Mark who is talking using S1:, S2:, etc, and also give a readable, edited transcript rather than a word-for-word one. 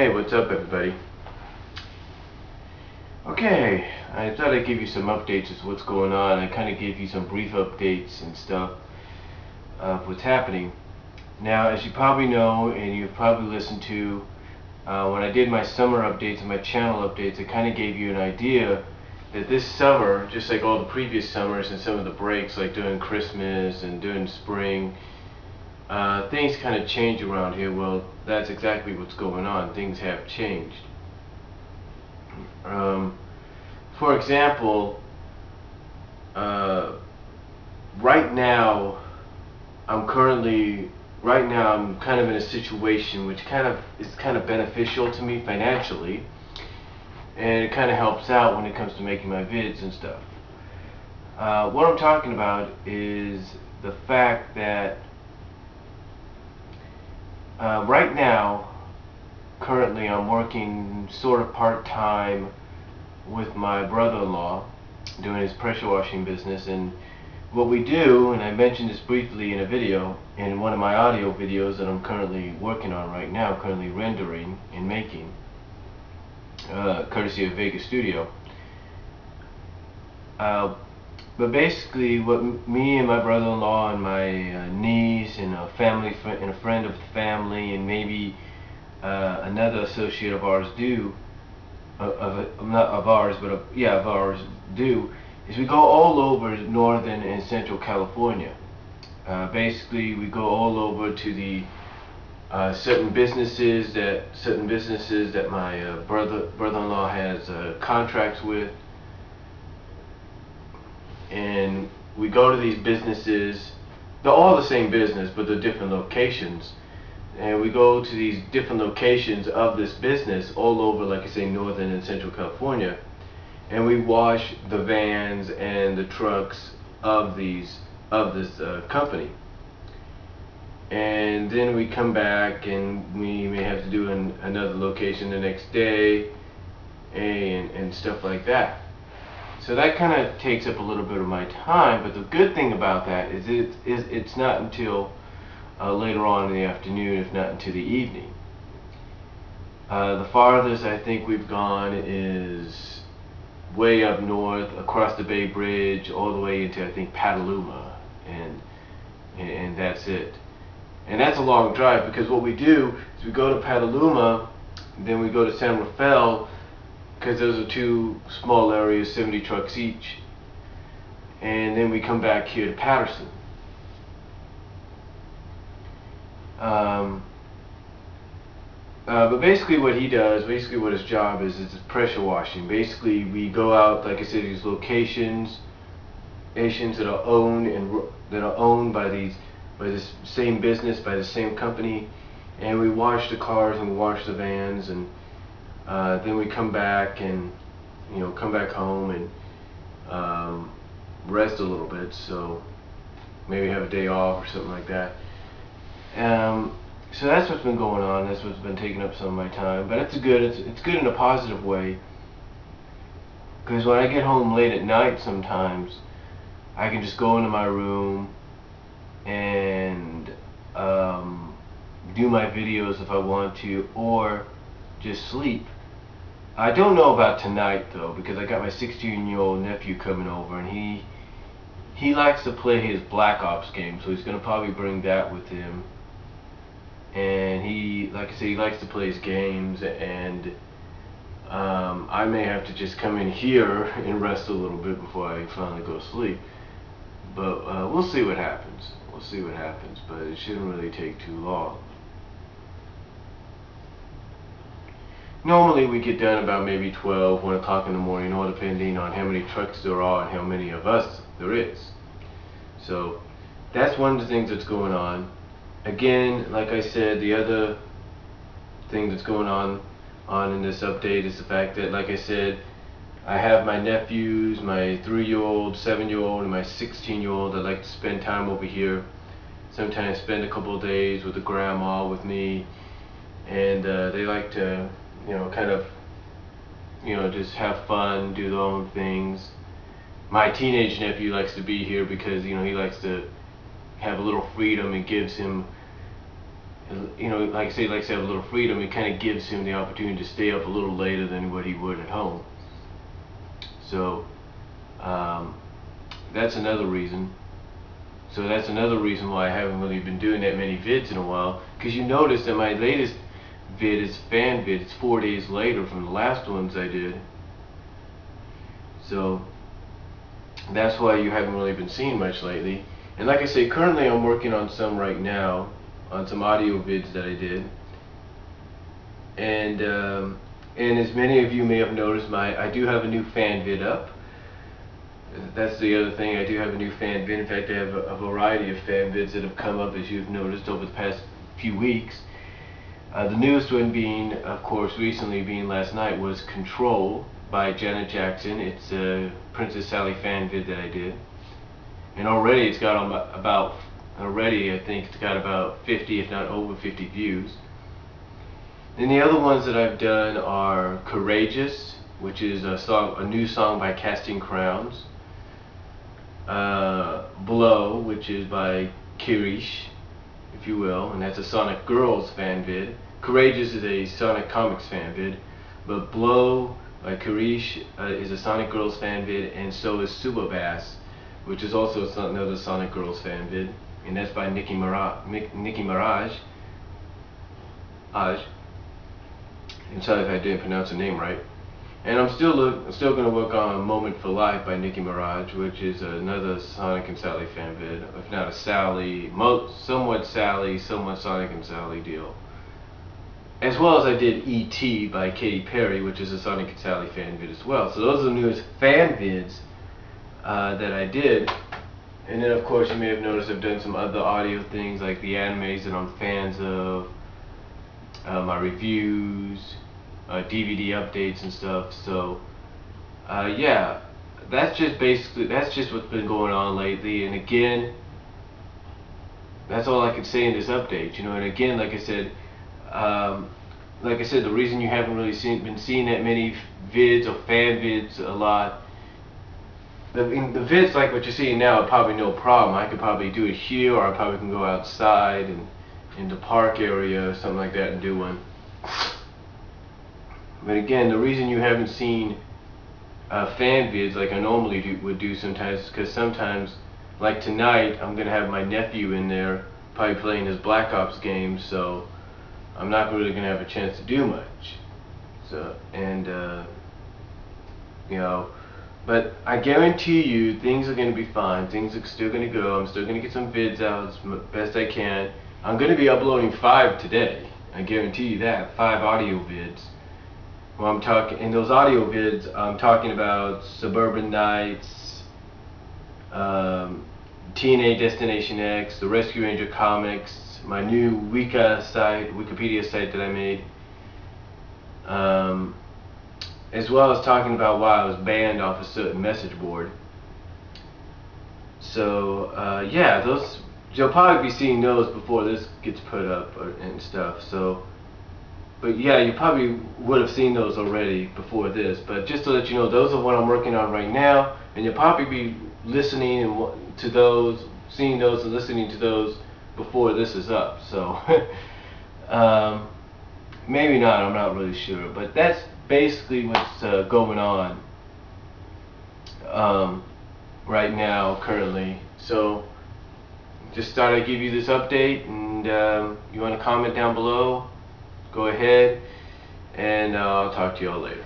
S1: Hey, what's up everybody? Okay, I thought I'd give you some updates as to what's going on. I kind of gave you some brief updates and stuff of what's happening. Now, as you probably know, and you've probably listened to, when I did my summer updates and my channel updates, I kind of gave you an idea that this summer, just like all the previous summers and some of the breaks, like during Christmas and during spring, things kind of change around here. Well, that's exactly what's going on. Things have changed. For example, right now I'm kind of in a situation which is kind of beneficial to me financially, and it kind of helps out when it comes to making my vids and stuff. What I'm talking about is the fact that right now, currently I'm working sort of part-time with my brother-in-law doing his pressure washing business. And what we do, and I mentioned this briefly in a video, in one of my audio videos that I'm currently working on right now, currently rendering and making, courtesy of Vegas Studio. But basically, what me and my brother-in-law and my niece and a friend of the family and maybe another associate of ours do, not of ours, but of ours do, is we go all over northern and central California. Basically, we go all over to the certain businesses that my brother-in-law has contracts with. And we go to these businesses. They're all the same business, but they're different locations. And we go to these different locations of this business all over, like I say, northern and central California, and we wash the vans and the trucks of this company. And then we come back, and we may have to do another location the next day, and stuff like that. So that kind of takes up a little bit of my time, but the good thing about that is it's not until later on in the afternoon, if not into the evening. The farthest I think we've gone is way up north, across the Bay Bridge, all the way into, I think, Petaluma, and that's it. And that's a long drive, because what we do is we go to Petaluma, then we go to San Rafael, because those are two small areas, 70 trucks each, and then we come back here to Patterson. But basically what he does, what his job is pressure washing. Basically we go out, like I said, these locations that are owned by this same business, by the same company, and we wash the cars and we wash the vans, and then we come back and come back home and rest a little bit, so maybe have a day off or something like that. So that's what's been going on. That's what's been taking up some of my time, but it's good in a positive way, because when I get home late at night sometimes I can just go into my room and do my videos if I want to, or just sleep. I don't know about tonight though, because I got my 16-year-old nephew coming over, and he likes to play his Black Ops game, so he's gonna probably bring that with him. And he, like I said, he likes to play his games, and I may have to just come in here and rest a little bit before I finally go to sleep. But we'll see what happens. We'll see what happens, but it shouldn't really take too long. Normally we get done about maybe 12, 1 o'clock in the morning, all depending on how many trucks there are and how many of us there is. So that's one of the things that's going on. Again, like I said, the other thing that's going on in this update is the fact that, like I said, I have my nephews, my 3-year-old, 7-year-old, and my 16-year-old that like to spend time over here. Sometimes spend a couple of days with the grandma with me, and they like to kind of just have fun, do their own things. My teenage nephew likes to be here because he likes to have a little freedom. It gives him you know, like I say, likes to have a little freedom. It kind of gives him the opportunity to stay up a little later than what he would at home. So that's another reason. So that's another reason why I haven't really been doing that many vids in a while. Because you notice that my latest vid is fan vid. It's 4 days later from the last ones I did. So that's why you haven't really been seeing much lately. And like I say, currently I'm working on some right now, on some audio vids that I did. And as many of you may have noticed, I do have a new fan vid up. That's the other thing, I do have a new fan vid. In fact, I have a variety of fan vids that have come up, as you've noticed, over the past few weeks. The newest one being, of course, recently being last night, was Control by Janet Jackson. It's a Princess Sally fan vid that I did. And already it's got I think it's got about 50, if not over 50 views. And the other ones that I've done are Courageous, which is a new song by Casting Crowns. Blow, which is by Kirish, if you will, and that's a Sonic Girls fan vid. Courageous is a Sonic Comics fan vid, but Blow by Kirish is a Sonic Girls fan vid, and so is Suba Bass, which is also another Sonic Girls fan vid, and that's by Nicki Minaj. I'm sorry if I didn't pronounce the name right. And I'm still going to work on Moment for Life by Nicki Minaj, which is another Sonic and Sally fan vid, if not a somewhat Sally, somewhat Sonic and Sally deal. As well as I did E.T. by Katy Perry, which is a Sonic and Sally fan vid as well. So those are the newest fan vids that I did. And then of course you may have noticed I've done some other audio things like the animes that I'm fans of, my reviews, DVD updates and stuff. So yeah, that's just what's been going on lately. And again, that's all I could say in this update, you know. And again, like I said, the reason you haven't really been seeing that many vids or fan vids a lot, the vids like what you're seeing now are probably no problem. I could probably do it here, or I probably can go outside and in the park area or something like that and do one. But again, the reason you haven't seen fan vids like I normally would do sometimes is because sometimes, like tonight, I'm going to have my nephew in there probably playing his Black Ops game, so I'm not really going to have a chance to do much. So, and you know, but I guarantee you things are going to be fine. Things are still going to go. I'm still going to get some vids out as best I can. I'm going to be uploading 5 today. I guarantee you that. 5 audio vids. Well, I'm talking in those audio vids. I'm talking about Suburban Nights, TNA Destination X, the Rescue Ranger comics, my new Wikipedia site that I made, as well as talking about why I was banned off a certain message board. So yeah, those you'll probably be seeing those before this gets put up and stuff. So, but yeah, you probably would have seen those already before this. But just to let you know, those are what I'm working on right now, and you'll probably be listening to those, seeing those, and listening to those before this is up. So maybe not. I'm not really sure. But that's basically what's going on right now, currently. So just thought I'd give you this update, and you want to comment down below, go ahead, and I'll talk to you all later.